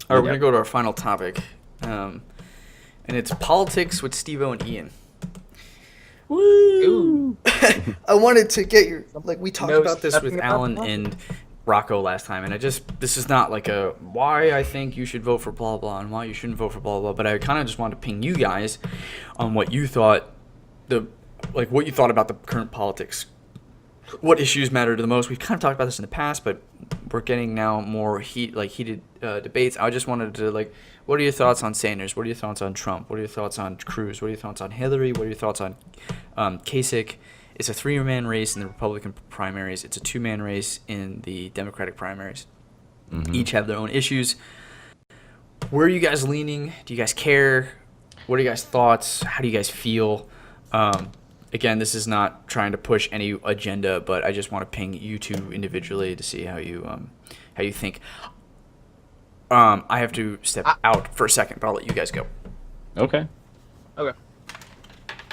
All right, we're gonna go to our final topic, and it's politics with Stevo and Ian. Woo! I wanted to get your we talked Knows about this with nothing about Alan politics. and Rocco last time, and this is not like a why I think you should vote for blah blah and why you shouldn't vote for blah blah, but I kind of just wanted to ping you guys on what you thought what you thought about the current politics. What issues matter the most? We've kind of talked about this in the past, but we're getting now more heated debates. I just wanted to what are your thoughts on Sanders? What are your thoughts on Trump? What are your thoughts on Cruz? What are your thoughts on Hillary? What are your thoughts on Kasich? It's a 3-man race in the Republican primaries. It's a 2-man race in the Democratic primaries. Mm-hmm. Each have their own issues. Where are you guys leaning? Do you guys care? What are you guys' thoughts? How do you guys feel? Again, this is not trying to push any agenda, but I just want to ping you two individually to see how you think. I have to step out for a second, but I'll let you guys go. Okay. Okay.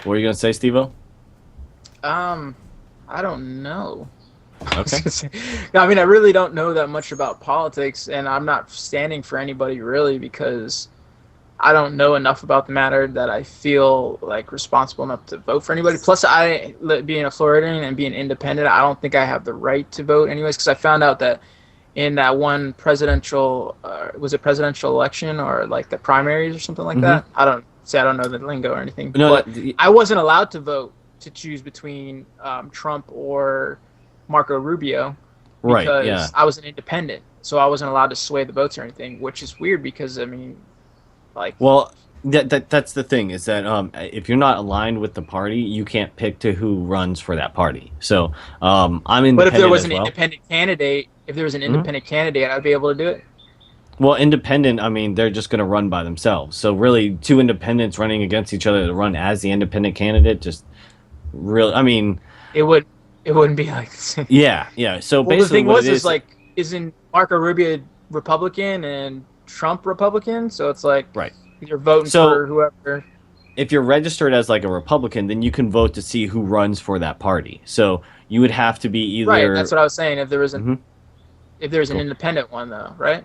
What are you gonna say, Stevo? I don't know. Okay. I mean, I really don't know that much about politics, and I'm not standing for anybody really because I don't know enough about the matter that I feel responsible enough to vote for anybody. Plus, being a Floridian and being independent, I don't think I have the right to vote anyways, because I found out that in that one presidential, was it presidential election or the primaries or something like that? I don't know the lingo or anything, but I wasn't allowed to vote to choose between Trump or Marco Rubio because I was an independent, so I wasn't allowed to sway the votes or anything, which is weird because I mean. That's the thing is that if you're not aligned with the party, you can't pick to who runs for that party. So I'm independent. But if there was an independent candidate, I'd be able to do it. Well, independent, I mean, they're just going to run by themselves. So really, two independents running against each other to run as the independent candidate, just really, I mean, it wouldn't be like this. Yeah. So basically, the thing is isn't Marco Rubio Republican and Trump Republican, so it's right. You're voting for whoever. If you're registered as a Republican, then you can vote to see who runs for that party. So you would have to be either right. That's what I was saying. If there was an independent one, though, right?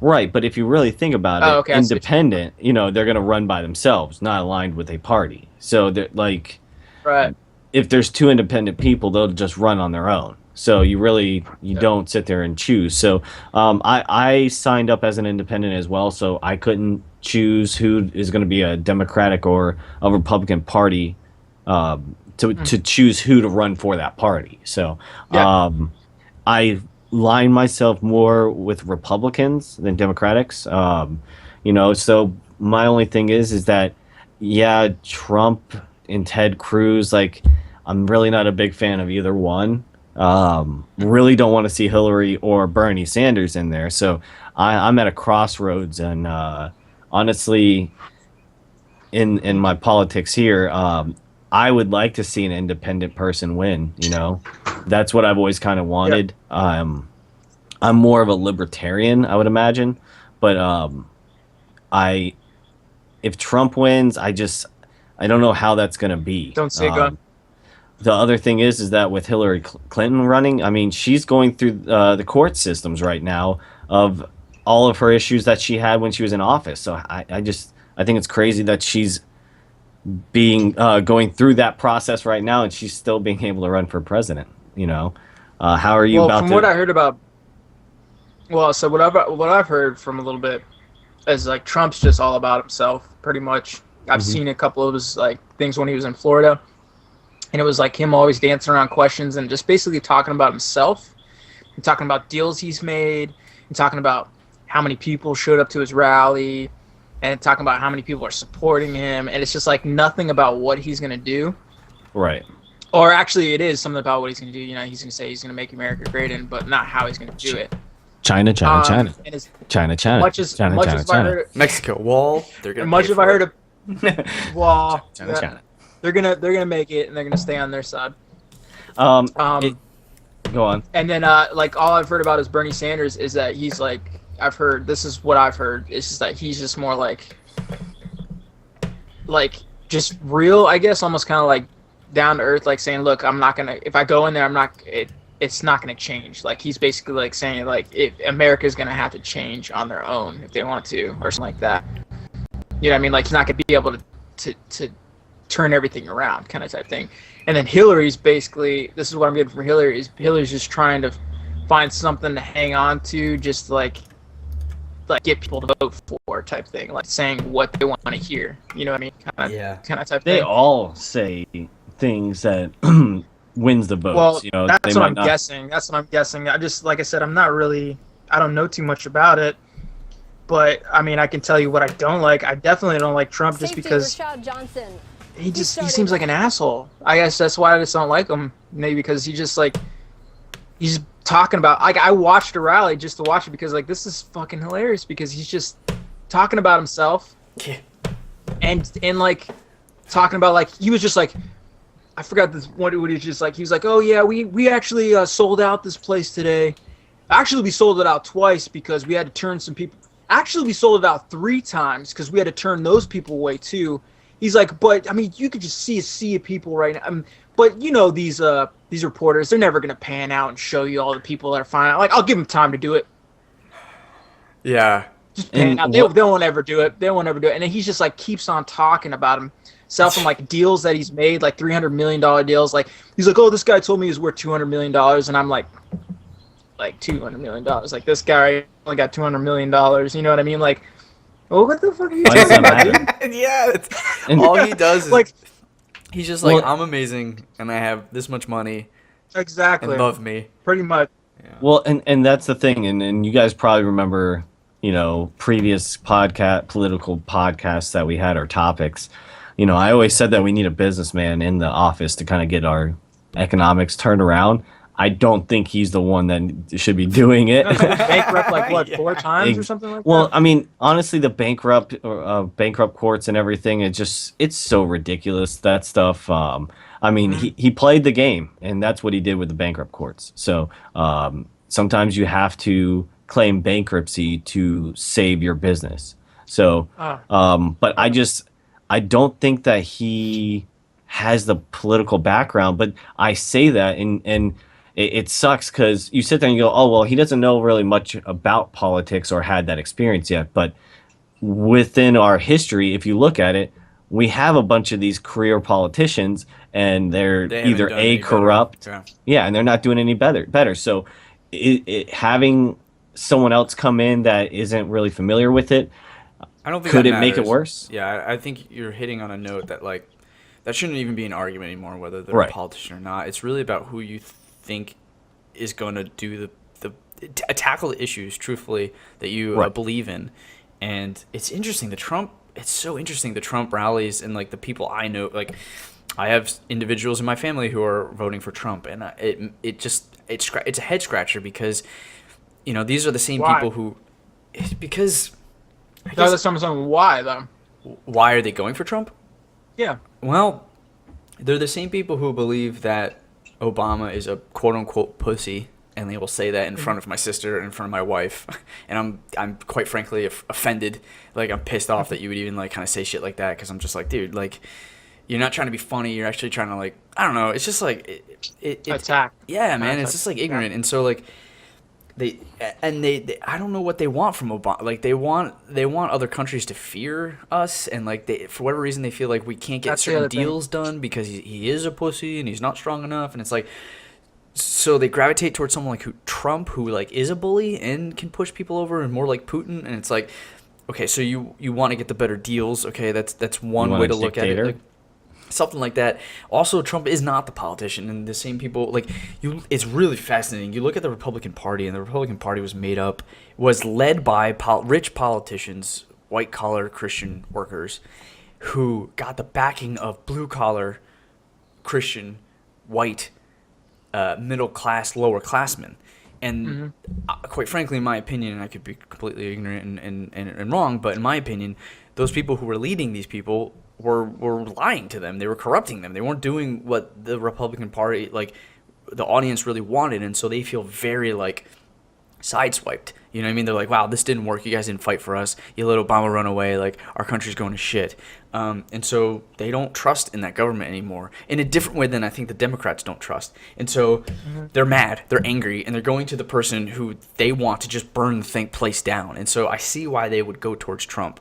Right, but if you really think about it, independent, they're going to run by themselves, not aligned with a party. So they're right. If there's two independent people, they'll just run on their own. So you don't sit there and choose. So I signed up as an independent as well, so I couldn't choose who is going to be a Democratic or a Republican party to choose who to run for that party. So I line myself more with Republicans than Democrats. So my only thing is that Trump and Ted Cruz, I'm really not a big fan of either one. Really don't want to see Hillary or Bernie Sanders in there. So I'm at a crossroads, and honestly, in my politics here, I would like to see an independent person win. That's what I've always kind of wanted. Yep. I'm more of a libertarian, I would imagine, but if Trump wins, I don't know how that's gonna be. Don't say go. The other thing is that with Hillary Clinton running, I mean, she's going through the court systems right now of all of her issues that she had when she was in office. So I think it's crazy that she's going through that process right now, and she's still being able to run for president. How are you about? From what I heard about, so what I've heard from a little bit is Trump's just all about himself, pretty much. I've seen a couple of his things when he was in Florida. And it was him always dancing around questions and just basically talking about himself and talking about deals he's made and talking about how many people showed up to his rally and talking about how many people are supporting him. And it's just nothing about what he's going to do. Right. Or actually it is something about what he's going to do. He's going to say he's going to make America great, but not how he's going to do it. China. China. Much as I heard Mexico wall. They're going to much as I heard wall. China. They're gonna make it, and they're gonna stay on their side. Go on. And then all I've heard about is Bernie Sanders is that he's I've heard this is what I've heard. It's just that he's just more just real, I guess, almost kind of down to earth, saying, look, I'm not gonna, if I go in there, I'm not. it's not going to change. Like, he's basically like saying like if America's going to have to change on their own if they want to, or something like that. You know what I mean? Like, he's not going to be able to turn everything around, kind of type thing. And then Hillary's basically, this is what I'm getting from Hillary, is Hillary's just trying to find something to hang on to, just like get people to vote for type thing, like saying what they want to hear. You know what I mean? Kind of type They thing. all say things that wins the votes. Well, you know, that's what I'm guessing. That's what I'm guessing. I just, like I said, I don't know too much about it. But I mean, I can tell you what I don't like. I definitely don't like Trump just because Rashad Johnson. he seems like an asshole. I guess that's why I just don't like him. Maybe because he's talking about, like, I watched a rally just to watch it because, like, this is fucking hilarious because he's just talking about himself. Yeah. And like talking about, like, he was just like, I forgot this what he was just like. He was like, oh yeah, we actually sold out this place today. Actually, we sold it out twice because we had to turn some people. Actually, we sold it out 3 times because we had to turn those people away too. He's like, but I mean, you could just see a sea of people right now. But you know, these reporters, they're never gonna pan out and show you all the people that are fine. Like, I'll give them time to do it. Yeah. Just pan out. They won't ever do it. They won't ever do it. And then he's just like keeps on talking about himself and like deals that he's made, like $300 million deals. Like, he's like, oh, this guy told me he's worth $200 million, and I'm like $200 million. Like, this guy only got $200 million. You know what I mean? Like, oh, what the fuck are you talking about, dude? Yeah. All he does is like, he's just like, I'm amazing and I have this much money. Exactly. And love me. Pretty much. Yeah. Well, and that's the thing, and you guys probably remember, you know, previous political podcasts that we had, our topics. You know, I always said that we need a businessman in the office to kind of get our economics turned around. I don't think he's the one that should be doing it. Bankrupt like what, 4 times or something like that? Well, I mean, honestly, the bankrupt courts and everything, it's so ridiculous, that stuff. I mean, he played the game, and that's what he did with the bankrupt courts. So sometimes you have to claim bankruptcy to save your business. So, but I don't think that he has the political background. But I say that, and it sucks because you sit there and you go, oh, well, he doesn't know really much about politics or had that experience yet. But within our history, if you look at it, we have a bunch of these career politicians, and they're either corrupt, and they're not doing any better. So having someone else come in that isn't really familiar with it, I don't think could that it make it matters. worse? Yeah, I think you're hitting on a note that, like, that shouldn't even be an argument anymore, whether they're a politician or not. It's really about who you think is going to do tackle the issues, truthfully, that you believe in. And it's interesting, it's so interesting, the Trump rallies and, like, the people I know, like, I have individuals in my family who are voting for Trump, and it's a head scratcher because, you know, these are the same people who, because I guess, that's something. Why though? Why are they going for Trump? Yeah. Well, they're the same people who believe that Obama is a quote unquote pussy, and they will say that in front of my sister and in front of my wife, and I'm quite frankly offended. Like, I'm pissed off that you would even, like, kind of say shit like that, because I'm just like, dude, like, you're not trying to be funny, you're actually trying to, like, I don't know, it's just like it attack. Yeah, man, it's just like ignorant. And so, like, they I don't know what they want from Obama. Like, they want other countries to fear us, and, like, they, for whatever reason, they feel like we can't get certain deals done because he is a pussy and he's not strong enough. And it's like, so they gravitate towards someone like Trump, who, like, is a bully and can push people over, and more like Putin. And it's like, okay, so you want to get the better deals. Okay, that's one way to look at it. Like, something like that. Also, Trump is not the politician, and the same people, like, it's really fascinating. You look at the Republican Party, and the Republican Party was led by rich politicians, white-collar Christian workers, who got the backing of blue-collar Christian, white, middle-class, lower-classmen. And quite frankly, in my opinion, and I could be completely ignorant and wrong, but in my opinion, those people who were leading these people were lying to them. They were corrupting them. They weren't doing what the Republican Party, like, the audience really wanted. And so they feel very, like, sideswiped. You know what I mean? They're like, wow, this didn't work. You guys didn't fight for us. You let Obama run away. Like, our country's going to shit. And so they don't trust in that government anymore in a different way than I think the Democrats don't trust. And so they're mad, they're angry, and they're going to the person who they want to just burn the place down. And so I see why they would go towards Trump.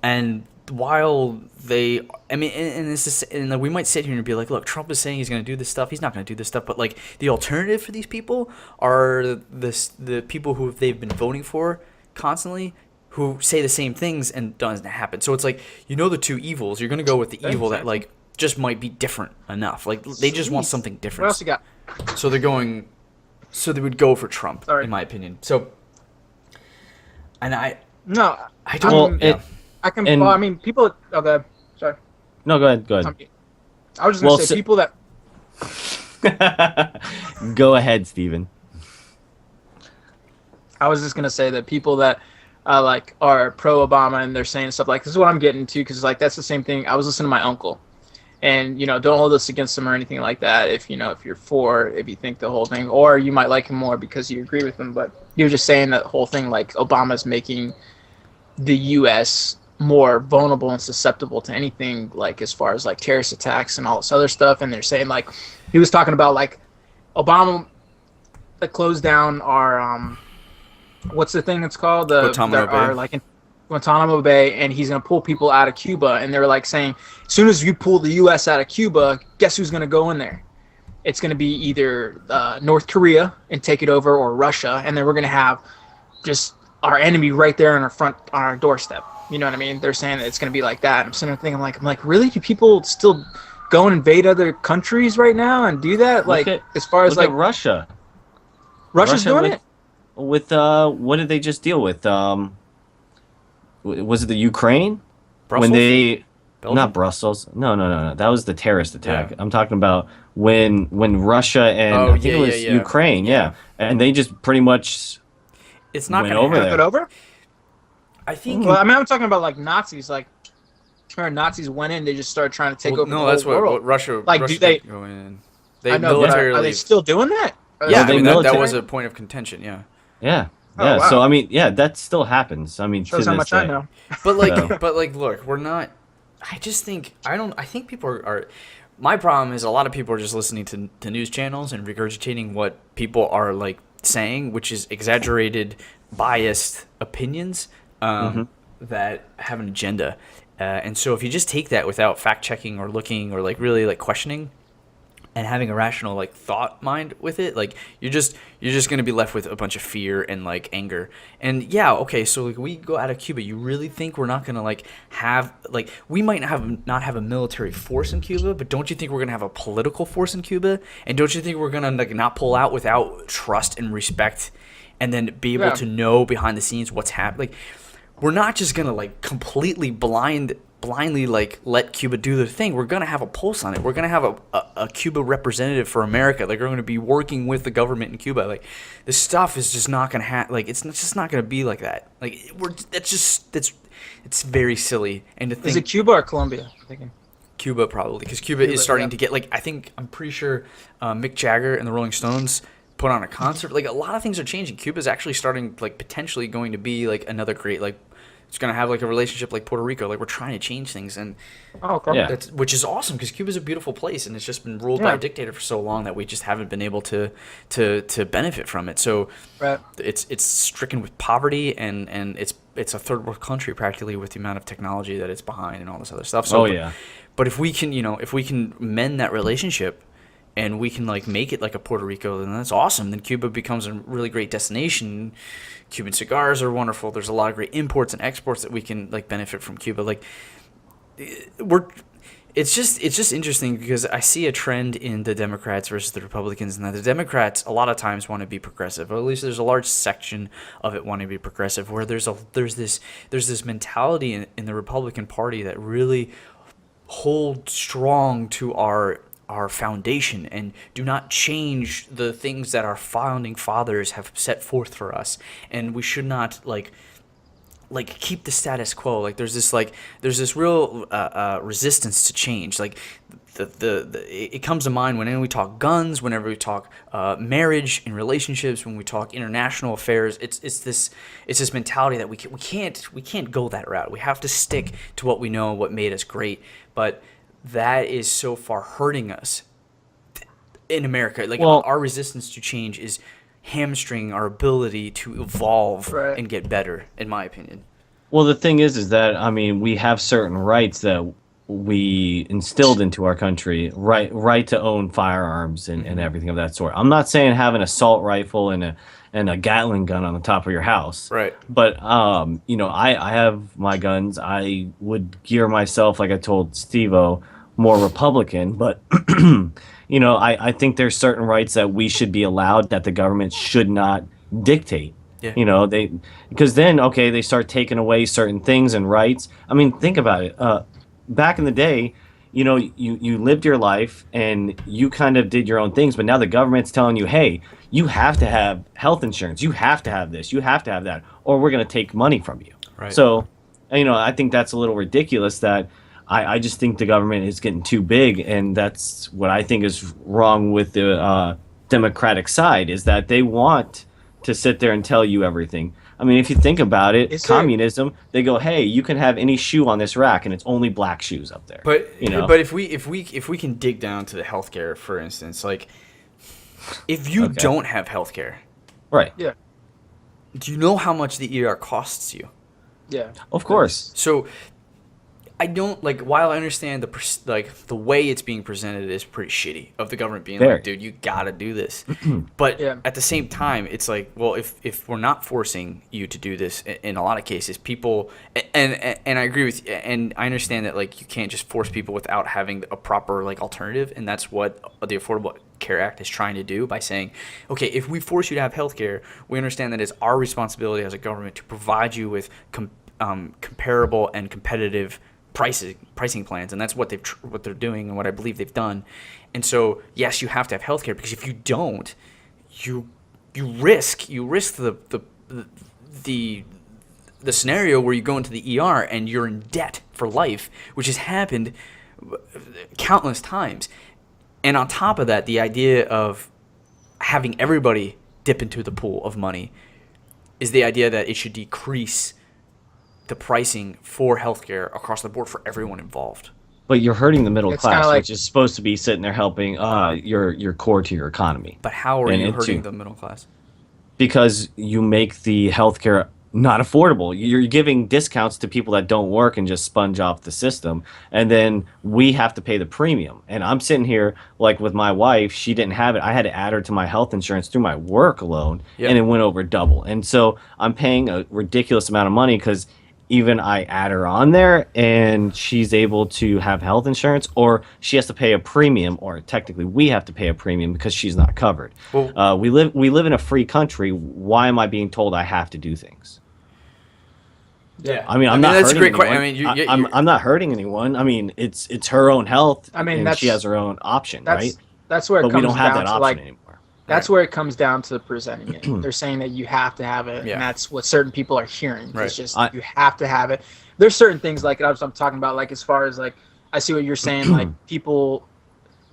And while they, I mean, and this is, and we might sit here and be like, look, Trump is saying he's going to do this stuff. He's not going to do this stuff. But like, the alternative for these people are the people who they've been voting for constantly, who say the same things and doesn't happen. So it's like, the two evils. You're going to go with the evil that like just might be different enough. Like, they just want something different. What else you got? So they would go for Trump, in my opinion. So, and I don't. Well, I can. Well, I mean, people. Okay, sorry. No, go ahead. I was just gonna say people that. Go ahead, Steven. I was just gonna say that people that like are pro Obama and they're saying stuff like, this is what I'm getting to, because like that's the same thing. I was listening to my uncle, and don't hold this against him or anything like that. If if you think the whole thing, or you might like him more because you agree with him, but you're just saying that whole thing like Obama's making the U.S. more vulnerable and susceptible to anything, like as far as like terrorist attacks and all this other stuff. And they're saying like, he was talking about like Obama that closed down our what's the thing it's called, in Guantanamo Bay, and he's gonna pull people out of Cuba. And they were like saying, as soon as you pull the U.S. out of Cuba, guess who's gonna go in there? It's gonna be either North Korea and take it over, or Russia, and then we're gonna have just our enemy right there on our doorstep. You know what I mean? They're saying that it's going to be like that. I'm sitting there thinking, I'm like, really? Do people still go and invade other countries right now and do that? Like, as far as like Russia. Russia's doing it? With, what did they just deal with? Was it the Ukraine? Brussels? Belgium? Not Brussels. No. That was the terrorist attack. Yeah. I'm talking about when Russia and I think it was Ukraine. Yeah. And they just pretty much went over there. I think. Well, I mean, I'm talking about like Nazis. Like, Nazis went in, they just started trying to take over the whole world. No, that's what Russia. Like, do they go in? I know, but are they still doing that? Yeah, I mean, that was a point of contention. Yeah. Yeah. Yeah. Wow. So I mean, that still happens. I mean, shows how much I know. But like, look, we're not. I think people are. My problem is a lot of people are just listening to news channels and regurgitating what people are like saying, which is exaggerated, biased opinions. That have an agenda, and so if you just take that without fact checking or looking or like really like questioning and having a rational like thought mind with it, like you're just gonna be left with a bunch of fear and like anger. And so like we go out of Cuba, you really think we're not gonna like have like, we might not have a military force in Cuba, but don't you think we're gonna have a political force in Cuba? And don't you think we're gonna like not pull out without trust and respect, and then be able to know behind the scenes what's happening? Like, we're not just gonna like completely blindly like let Cuba do their thing. We're gonna have a pulse on it. We're gonna have a Cuba representative for America. Like, we're gonna be working with the government in Cuba. Like, this stuff is just not gonna it's just not gonna be like that. Like, it's very silly. And to think, is it Cuba or Colombia? I'm thinking Cuba, probably, because Cuba is starting to get like, I'm pretty sure Mick Jagger and the Rolling Stones put on a concert. Like, a lot of things are changing. Cuba's actually starting, like, potentially going to be like another great, like, it's going to have like a relationship like Puerto Rico. Like, we're trying to change things, and which is awesome, because Cuba's a beautiful place, and it's just been ruled by a dictator for so long that we just haven't been able to benefit from it. So it's stricken with poverty, and it's a third world country practically, with the amount of technology that it's behind and all this other stuff. So, but if we can mend that relationship, and we can like make it like a Puerto Rico, then that's awesome. Then Cuba becomes a really great destination. Cuban cigars are wonderful. There's a lot of great imports and exports that we can like benefit from Cuba. Like, it's just interesting, because I see a trend in the Democrats versus the Republicans, and that the Democrats a lot of times want to be progressive, or at least there's a large section of it wanting to be progressive, where there's this mentality in the Republican Party that really hold strong to our foundation and do not change the things that our founding fathers have set forth for us, and we should not like keep the status quo. Like, there's this real resistance to change. Like, it comes to mind whenever we talk guns, whenever we talk marriage and relationships, when we talk international affairs. It's this mentality that we can't go that route. We have to stick to what we know, what made us great. But that is so far hurting us in America. Like, our resistance to change is hamstringing our ability to evolve and get better, in my opinion. Well, the thing is that, I mean, we have certain rights that we instilled into our country, right to own firearms and everything of that sort. I'm not saying have an assault rifle and a Gatling gun on the top of your house. Right. But, you know, I have my guns. I would gear myself, like I told Stevo, more Republican. But, you know, I think there's certain rights that we should be allowed that the government should not dictate. Yeah. You know, because then, okay, they start taking away certain things and rights. I mean, think about it. Back in the day, you know, you lived your life and you kind of did your own things, but now the government's telling you, hey, you have to have health insurance, you have to have this, you have to have that, or we're going to take money from you. Right. So, you know, I think that's a little ridiculous. That I just think the government is getting too big, and that's what I think is wrong with the Democratic side, is that they want to sit there and tell you everything. I mean, if you think about it, communism, they go, hey, you can have any shoe on this rack, and it's only black shoes up there. But you know? But if we can dig down to the healthcare, for instance, like, if you don't have healthcare, right? Yeah. Do you know how much the ER costs you? Yeah. Of course. So I don't, like, while I understand the way it's being presented is pretty shitty, of the government being like, dude, you gotta do this. But at the same time, it's like, well, if we're not forcing you to do this, in a lot of cases, people, and I agree with you, and I understand that, like, you can't just force people without having a proper, like, alternative, and that's what the Affordable Care Act is trying to do by saying, okay, if we force you to have health care, we understand that it's our responsibility as a government to provide you with comparable and competitive pricing plans, and that's what they're doing and what I believe they've done. And so, yes, you have to have healthcare, because if you don't, you risk the scenario where you go into the ER and you're in debt for life, which has happened countless times. And on top of that, the idea of having everybody dip into the pool of money is the idea that it should decrease the pricing for healthcare across the board for everyone involved. But you're hurting the middle It's class, kinda like, which is supposed to be sitting there helping your core to your economy. But how are you hurting the middle class? Because you make the healthcare not affordable. You're giving discounts to people that don't work and just sponge off the system, and then we have to pay the premium. And I'm sitting here, like, with my wife, she didn't have it. I had to add her to my health insurance through my work alone, and it went over double. And so I'm paying a ridiculous amount of money, because even I add her on there and she's able to have health insurance, or she has to pay a premium, or technically we have to pay a premium because she's not covered. Well, we live in a free country. Why am I being told I have to do things? Yeah, I mean, I'm not that's hurting a great anyone. question. I mean, I'm not hurting anyone. I mean, it's her own health. I mean, and she has her own option, right? That's where it but comes we don't have down that to, option like, anymore. that's where it comes down to presenting it. They're saying that you have to have it, and that's what certain people are hearing. Right. It's just you have to have it. There's certain things, like I'm talking about, like, as far as, like, I see what you're saying, like, people,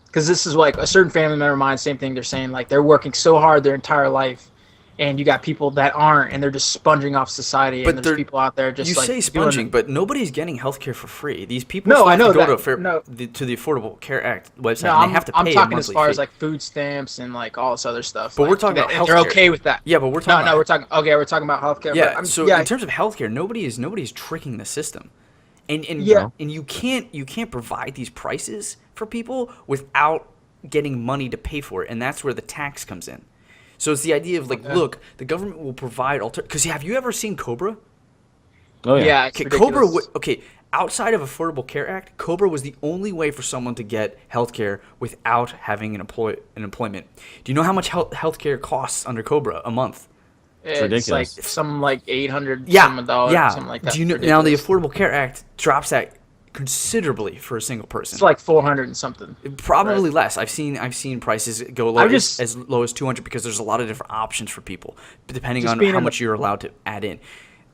because this is like a certain family member of mine, same thing. They're saying, like, they're working so hard their entire life, and you got people that aren't, and they're just sponging off society. But and there's people out there just, you like, say sponging, but nobody's getting healthcare for free. These people I know have to go that, to the Affordable Care Act website. No, and they have to pay I'm talking a as far fee. as, like, food stamps and, like, all this other stuff. But like, we're talking about healthcare. They're okay with that. Yeah, but we're talking. We're talking about healthcare. Yeah. But So in terms of healthcare, nobody's tricking the system, and you can't provide these prices for people without getting money to pay for it, and that's where the tax comes in. So it's the idea of, like, look, the government will provide because have you ever seen Cobra? Oh yeah. Yeah, it's ridiculous. Cobra. Outside of Affordable Care Act, Cobra was the only way for someone to get healthcare without having an employment. Do you know how much healthcare costs under Cobra a month? It's ridiculous. Like some, like, $800 $800 something like that. Do you know now the Affordable Care Act drops that considerably for a single person? It's like 400 and something. Probably less. I've seen prices go low as low as 200, because there's a lot of different options for people depending on how much you're allowed to add in.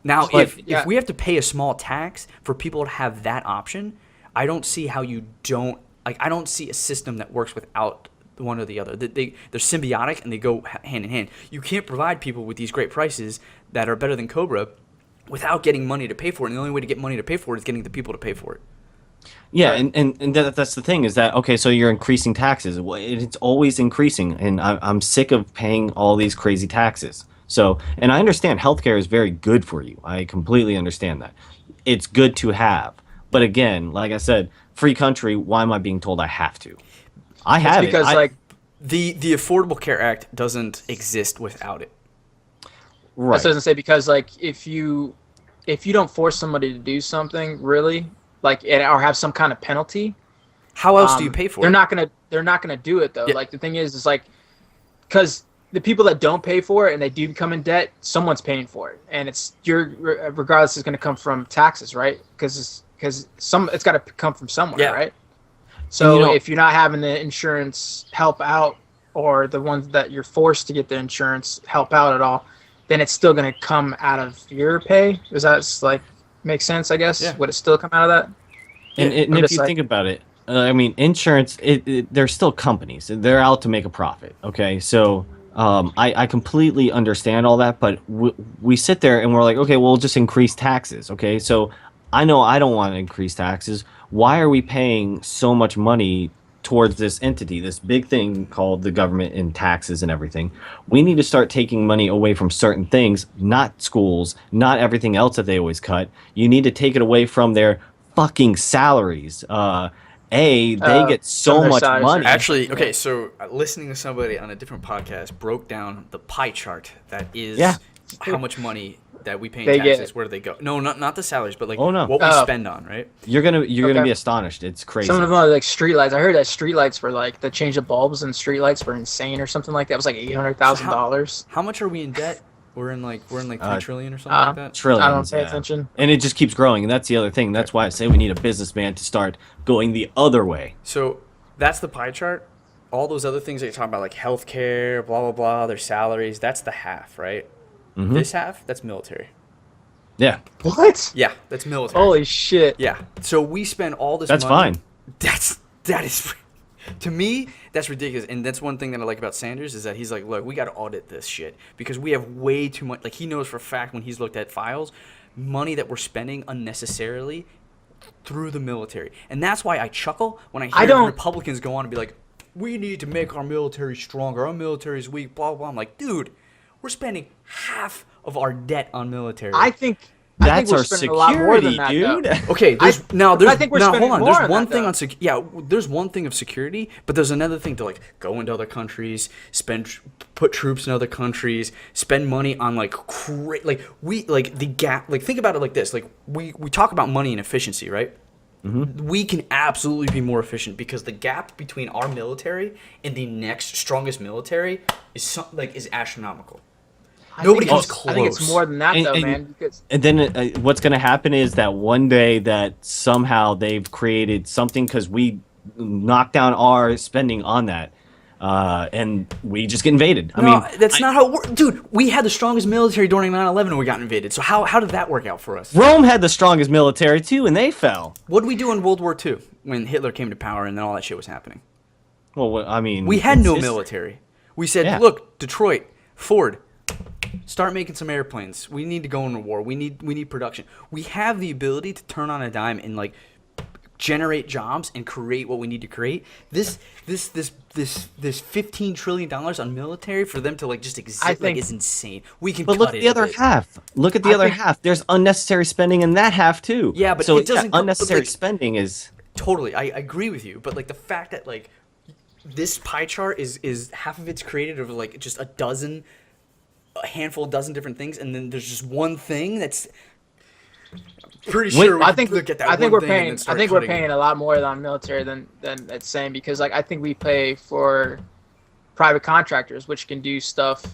Now, if we have to pay a small tax for people to have that option, I don't see how you don't like I don't see a system that works without one or the other. They're symbiotic and they go hand in hand. You can't provide people with these great prices that are better than Cobra without getting money to pay for it. And the only way to get money to pay for it is getting the people to pay for it. Yeah, and that's the thing is that, okay, so you're increasing taxes. Well, it's always increasing, and I'm sick of paying all these crazy taxes. So, and I understand healthcare is very good for you. I completely understand that. It's good to have. But again, like I said, free country, why am I being told I have to? I have because it. like the Affordable Care Act doesn't exist without it. Right. That doesn't say because like if you don't force somebody to do something really like or have some kind of penalty, how else do you pay for they're it? They're not gonna do it though. Yeah. Like the thing is like because the people that don't pay for it and they do become in debt, someone's paying for it, and it's regardless it's going to come from taxes, right? Because it's got to come from somewhere, right? So if you're not having the insurance help out, or the ones that you're forced to get the insurance help out at all, then it's still going to come out of your pay. Does that like make sense? I guess. Yeah. Would it still come out of that? And if you think about it, I mean, insurance. They're still companies. They're out to make a profit. Okay, so. I completely understand all that, but we sit there and we're like, okay, we'll just increase taxes. Okay, so I know I don't want to increase taxes. Why are we paying so much money towards this entity, this big thing called the government, and taxes and everything? We need to start taking money away from certain things, not schools, not everything else that they always cut. You need to take it away from their fucking salaries. They get so much money. Actually, okay, so listening to somebody on a different podcast broke down the pie chart that is how much money that we pay in taxes. Where do they go? No, not the salaries, but like what we spend on, right? You're gonna be astonished. It's crazy. Some of them are like streetlights. I heard that streetlights for like the change of bulbs and streetlights were insane or something like that. It was like $800,000. How much are we in debt? We're in like 3 trillion or something like that. Trillions. I don't pay attention. And it just keeps growing, and that's the other thing. That's why I say we need a businessman to start going the other way. So that's the pie chart. All those other things that you're talking about, like healthcare, blah blah blah, their salaries. That's the half, right? Mm-hmm. This half, that's military. Yeah. What? Yeah, that's military. Holy shit. Yeah. So we spend all this money. That's fine. That is, to me, that's ridiculous. And that's one thing that I like about Sanders is that he's like, look, we got to audit this shit because we have way too much. Like, he knows for a fact when he's looked at files, money that we're spending unnecessarily through the military. And that's why I chuckle when I hear Republicans go on and be like, we need to make our military stronger. Our military is weak, blah, blah, blah. I'm like, dude, we're spending half of our debt on military. I think that's we're our spending a lot more than security, that, dude. Okay, I think we're spending hold on. more There's on one that, thing though. on there's one thing of security, but there's another thing to like go into other countries, put troops in other countries, spend money on like the gap. Like think about it like this. Like we talk about money and efficiency, right? Mm-hmm. We can absolutely be more efficient because the gap between our military and the next strongest military is astronomical. Nobody comes close. I think it's more than that, man. And then what's going to happen is that one day that somehow they've created something because we knocked down our spending on that, and we just get invaded. I mean, that's not how it works. Dude, we had the strongest military during 9/11 when we got invaded. So how did that work out for us? Rome had the strongest military, too, and they fell. What did we do in World War II when Hitler came to power and then all that shit was happening? Well, I mean... We had no military. We said, look, Detroit, Ford... Start making some airplanes. We need to go into war. We need production. We have the ability to turn on a dime and like generate jobs and create what we need to create. This $15 trillion on military for them to like just exist is insane. We can. But look at the other half. Look at the other half. There's unnecessary spending in that half too. Yeah, but so it doesn't. Unnecessary spending is totally. I agree with you, but like the fact that like this pie chart is half of it's created of like just a handful, dozen different things, and then there's just one thing that's pretty sure. I think we're paying a lot more on military than it's saying because like I think we pay for private contractors which can do stuff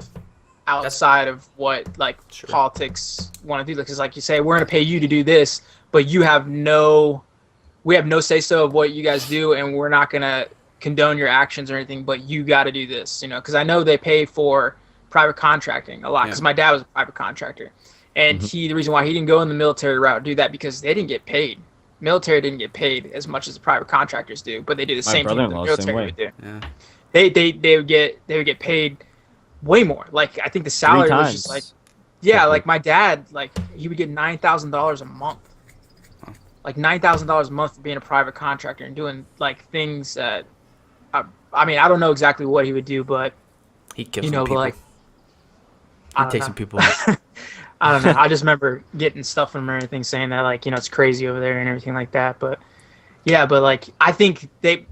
outside of what like politics want to do. Because like you say, we're going to pay you to do this, but we have no say so of what you guys do, and we're not going to condone your actions or anything. But you got to do this, because I know they pay for private contracting a lot because my dad was a private contractor, and the reason why he didn't go in the military route do that because they didn't get paid. military didn't get paid as much as the private contractors do, but they do the My same thing the brother-in-law, same military way. would do. Yeah. They would get paid way more. Like I think the salary was just like, yeah, like my dad, like he would get $9,000 a month. Like $9,000 a month for being a private contractor and doing like things that, I mean, I don't know exactly what he would do, but He kills you some know, people. like He I don't takes know. some people out. I don't know. I just remember getting stuff from him and everything saying that like, you know, it's crazy over there and everything like that. But yeah, but like I think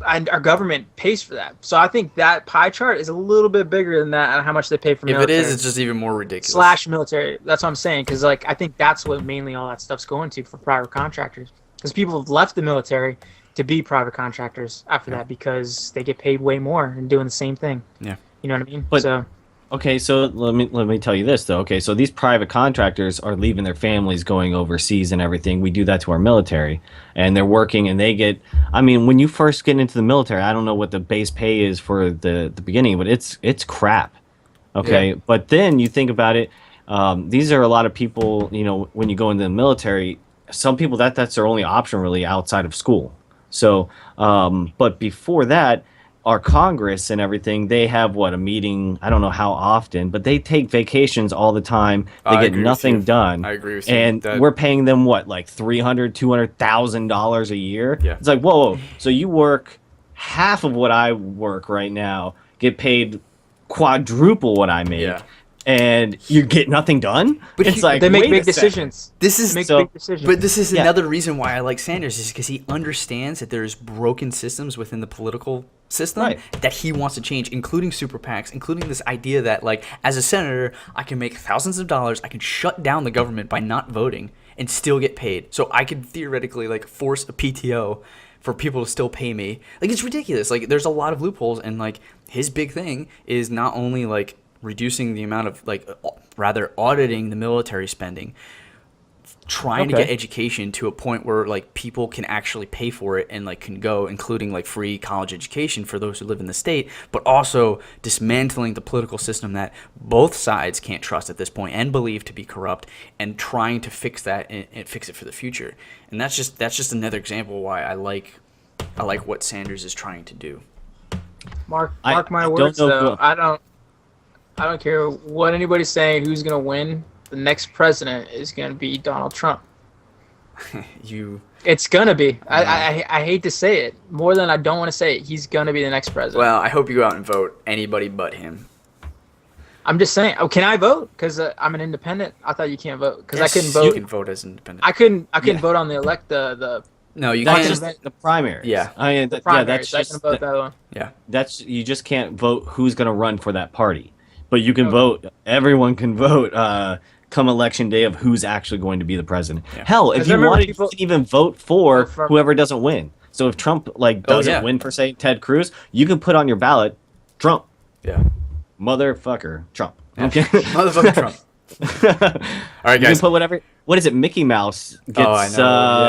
our government pays for that. So I think that pie chart is a little bit bigger than that and how much they pay for If military. it is, it's just even more ridiculous. Slash military. That's what I'm saying. Because like I think that's what mainly all that stuff's going to for private contractors. Because people have left the military to be private contractors after that because they get paid way more and doing the same thing. Yeah. You know what I mean? But- so Okay, so let me tell you this though. Okay, so these private contractors are leaving their families, going overseas and everything. We do that to our military, and they're working, and they get. I mean, when you first get into the military, I don't know what the base pay is for the beginning, but it's crap. Okay, Yeah. but then you think about it. These are a lot of people. You know, when you go into the military, some people that's their only option really outside of school. So, but before that, our Congress and everything, they have a meeting, I don't know how often, but they take vacations all the time. They I get agree with nothing you. done. I agree with you. And That- we're paying them like $300,000-$200,000 a year. Yeah. It's like, whoa. So you work half of what I work right now, get paid quadruple what I make. Yeah. And you get nothing done? But it's he- like, they make wait big a second. decisions. This is Make So- big decisions. But this is Yeah. another reason why I like Sanders is because he understands that there's broken systems within the political system Right. that he wants to change, including super PACs, including this idea that like as a senator, I can make thousands of dollars, I can shut down the government by not voting and still get paid. So I could theoretically like force a PTO for people to still pay me. Like it's ridiculous. Like there's a lot of loopholes, and like his big thing is not only like reducing the amount of like rather auditing the military spending, trying to Okay. get education to a point where like people can actually pay for it and like can go, including like free college education for those who live in the state, but also dismantling the political system that both sides can't trust at this point and believe to be corrupt, and trying to fix that and fix it for the future. And that's just another example why I like what Sanders is trying to do. Mark I my don't words know though. who- I don't care what anybody's saying. Who's gonna win? The next president is gonna be Donald Trump. You It's gonna be. I hate to say it more than I don't want to say it. He's gonna be the next president. well, I hope you go out and vote anybody but him. I'm just saying. Oh, can I vote? Because I'm an independent. I thought you can't vote because I couldn't You vote. can vote as independent. I couldn't Yeah. vote on the No, you That's can't. just the primaries. Yeah. I mean, primaries. that's I just can vote that one. Yeah. that's you just can't vote who's going to run for that party, but you can No. vote. Everyone can vote come election day of who's actually going to be the president. Yeah. Hell, if Because I you remember wanted, people- you can even vote for Vote for- whoever doesn't win. So if Trump doesn't yeah. win for say Ted Cruz, you can put on your ballot Trump, Yeah. motherfucker, Trump. Yeah. Okay. Motherfucking Trump. All right, You guys. can put whatever. What is it? Mickey Mouse gets Oh, I know.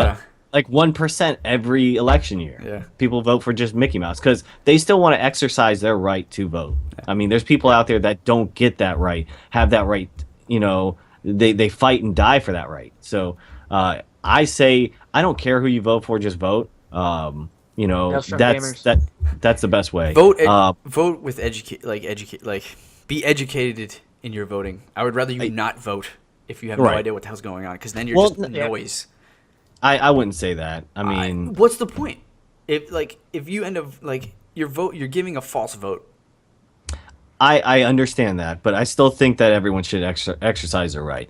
Yeah. like 1% every election year. Yeah. People vote for just Mickey Mouse because they still want to exercise their right to vote. I mean, there's people out there that don't get that right, have that right. You know, they fight and die for that right. So I say I don't care who you vote for, just vote. You know, Maelstrom that's gamers. that's the best way. Vote. Uh, Vote with be educated in your voting. I would rather you not vote if you have no Right. idea what the hell's going on, because then you're Well, just yeah. noise. I wouldn't say that. I mean, What's the point? If you end up like your vote, you're giving a false vote. I understand that, but I still think that everyone should exercise their right.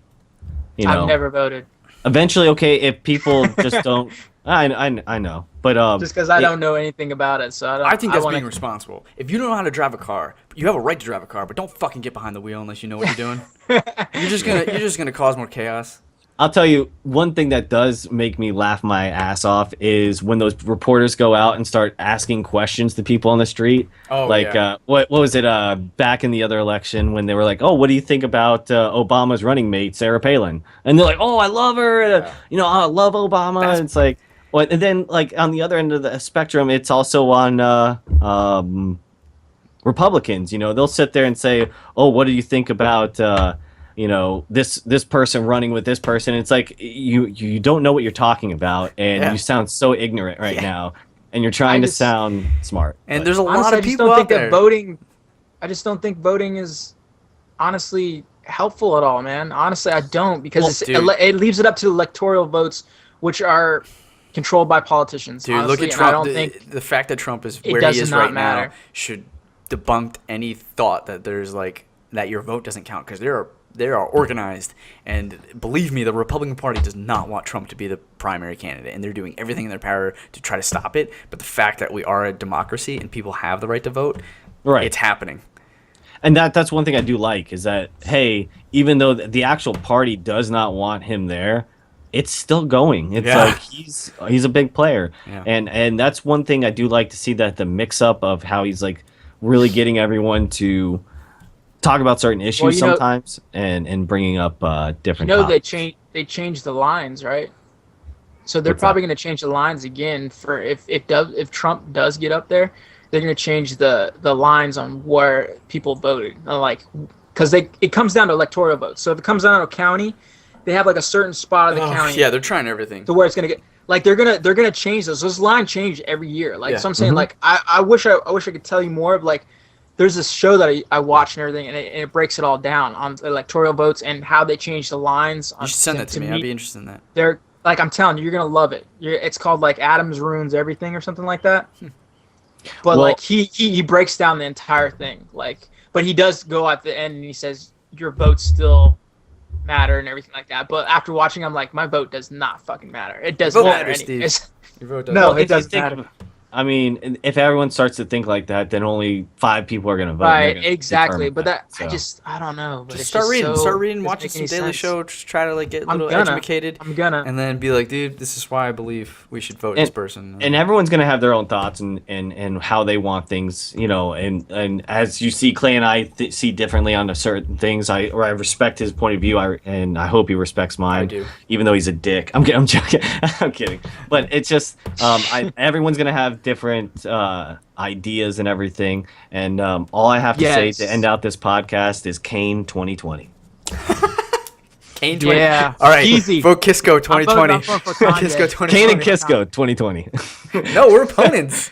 You know, I've never voted eventually, okay, if people just don't, I know, but just because I don't know anything about it. So I think that's wanna, being responsible. If you don't know how to drive a car, you have a right to drive a car, but don't fucking get behind the wheel unless you know what you're doing. You're just gonna cause more chaos. I'll tell you one thing that does make me laugh my ass off is when those reporters go out and start asking questions to people on the street. Oh, like yeah. what was it back in the other election when they were like, "Oh, what do you think about Obama's running mate Sarah Palin?" And they're like, "Oh, I love her. You know, I love Obama." That's- And it's like, what? And then like on the other end of the spectrum, it's also on Republicans. You know, they'll sit there and say, "Oh, what do you think about this person running with this person. It's like you don't know what you're talking about, and you sound so ignorant right now, and you're trying to sound smart. And there's a honestly, lot of people out there. I just don't think voting is honestly helpful at all, man. Honestly, I don't, because it leaves it up to electoral votes, which are controlled by politicians. Dude, honestly, look at Trump. I don't think the fact that Trump is where he is right now should debunk any thought that there's that your vote doesn't count, because they are organized, and believe me, the Republican Party does not want Trump to be the primary candidate, and they're doing everything in their power to try to stop it. But the fact that we are a democracy and people have the right to vote, it's happening. And that's one thing I do like, is that, hey, even though the actual party does not want him there, it's still going. It's like he's a big player. Yeah. And that's one thing I do like to see, that the mix up of how he's like really getting everyone to talk about certain issues sometimes, and bringing up different topics. They changed the lines, right? So they're probably going to change the lines again for if Trump does get up there. They're going to change the lines on where people voted, because it comes down to electoral votes. So if it comes down to a county, they have a certain spot of the county. Yeah, they're trying everything to where it's going to get they're gonna change those. Those lines change every year. So I'm saying I wish I could tell you more of there's this show that I watch and everything, and it breaks it all down on electoral votes and how they change the lines. You should send that to me. I'd be interested in that. They're I'm telling you, you're gonna love it. It's called Adams Ruins Everything or something like that. But he breaks down the entire thing. But he does go at the end and he says your vote still matter and everything like that. But after watching, I'm like, my vote does not fucking matter. It doesn't matter. Your vote doesn't matter. It doesn't matter. I mean, if everyone starts to think like that, then only 5 people are going to vote. Right, exactly. But I don't know. But just start reading, watching some Daily Show, just try to get a little educated. I'm gonna. And then be like, dude, this is why I believe we should vote this person. And everyone's going to have their own thoughts and how they want things, and as you see, Clay and I see differently on certain things. I respect his point of view, and I hope he respects mine. I do. Even though he's a dick. I'm joking. I'm kidding. But it's just, everyone's going to have different ideas and everything, and all I have to say to end out this podcast is Kane 2020 Kane 20. Yeah, all right, easy. Vote Kisco 2020. Kisco 2020. Kane and Kisco 2020. No, we're opponents.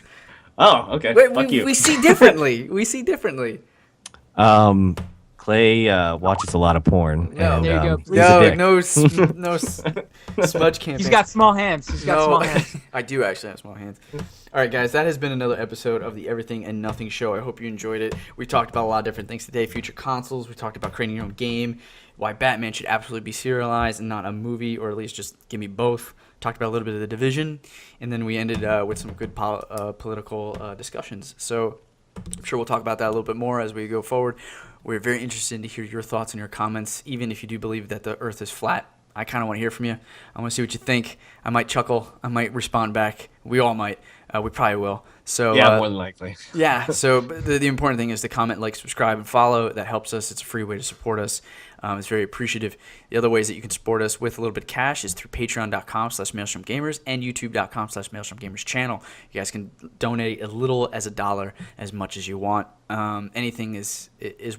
Oh, okay. Fuck you. We see differently. Clay watches a lot of porn. No, and, there you go. No smudge campaign. He's got small hands. I do actually have small hands. All right, guys, that has been another episode of the Everything and Nothing Show. I hope you enjoyed it. We talked about a lot of different things today, future consoles. We talked about creating your own game, why Batman should absolutely be serialized and not a movie, or at least just give me both. Talked about a little bit of The Division, and then we ended with some good political discussions. So I'm sure we'll talk about that a little bit more as we go forward. We're very interested to hear your thoughts and your comments, even if you do believe that the earth is flat. I kind of want to hear from you. I want to see what you think. I might chuckle. I might respond back. We all might. We probably will. So yeah, more than likely. Yeah. So the important thing is to comment, like, subscribe, and follow. That helps us. It's a free way to support us. It's very appreciative. The other ways that you can support us with a little bit of cash is through patreon.com/MaelstromGamers and youtube.com/MaelstromGamers channel. You guys can donate a little as $1, as much as you want. Anything is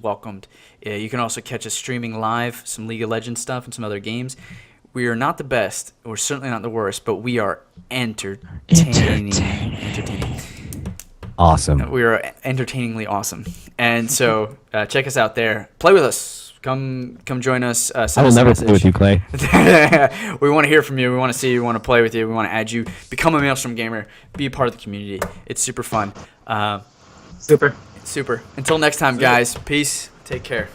welcomed. You can also catch us streaming live, some League of Legends stuff and some other games. We are not the best. We're certainly not the worst, but we are entertaining. Awesome. We are entertainingly awesome. And so check us out there. Play with us. Come join us. I will never play with you, Clay. We want to hear from you. We want to see you. We want to play with you. We want to add you. Become a Maelstrom gamer. Be a part of the community. It's super fun. Super. Until next time, guys. Peace. Take care.